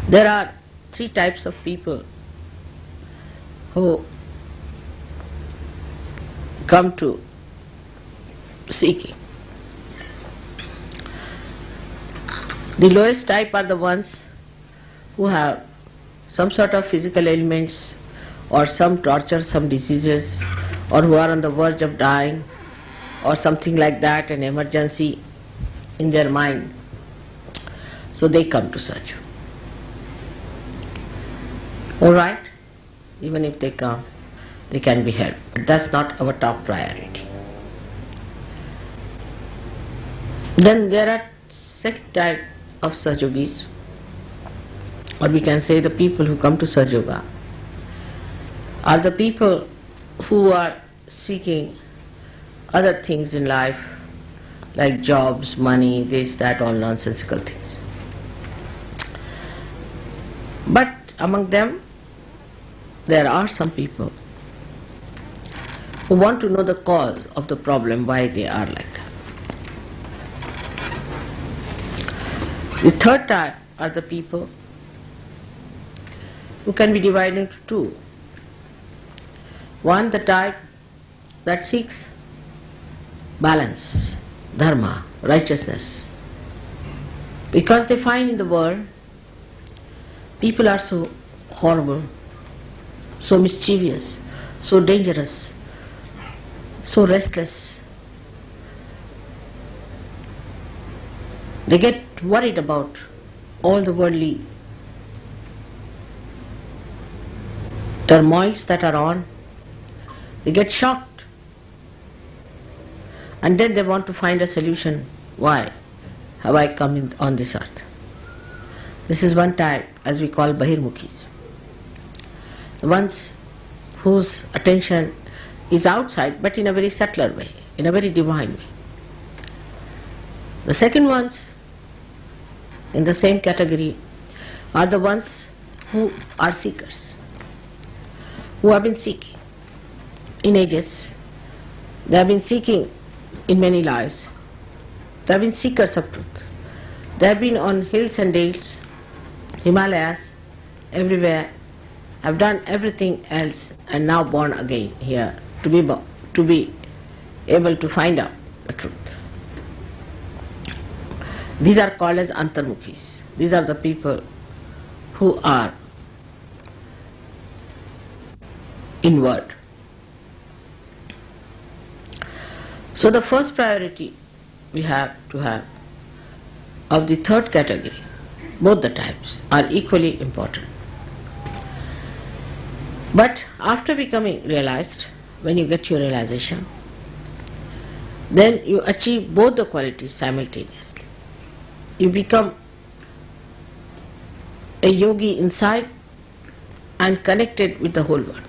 There are three types of people who come to seeking. The lowest type are the ones who have some sort of physical ailments or some torture, some diseases, or who are on the verge of dying or something like that, an emergency in their mind. So they come to Sahaja. Alright, even if they come, they can be helped. But that's not our top priority. Then there are second type of Sahaja Yogis, or we can say the people who come to Sahaja Yoga are the people who are seeking other things in life, like jobs, money, this, that, all nonsensical things. But among them, there are some people who want to know the cause of the problem, why they are like that. The third type are the people who can be divided into two. One, the type that seeks balance, dharma, righteousness, because they find in the world people are so horrible, so mischievous, so dangerous, so restless. They get worried about all the worldly turmoils that are on. They get shocked, and then they want to find a solution. Why have I come on this earth? This is one type, as we call bahirmukhis. The ones whose attention is outside, but in a very subtler way, in a very divine way. The second ones in the same category are the ones who are seekers, who have been seeking in ages. They have been seeking in many lives. They have been seekers of truth. They have been on hills and dales, Himalayas, everywhere, have done everything else, and now born again here to be able to find out the truth. These are called as antarmukhis. These are the people who are inward. So the first priority we have to have of the third category, both the types are equally important. But after becoming realized, when you get your realization, then you achieve both the qualities simultaneously. You become a yogi inside and connected with the whole world.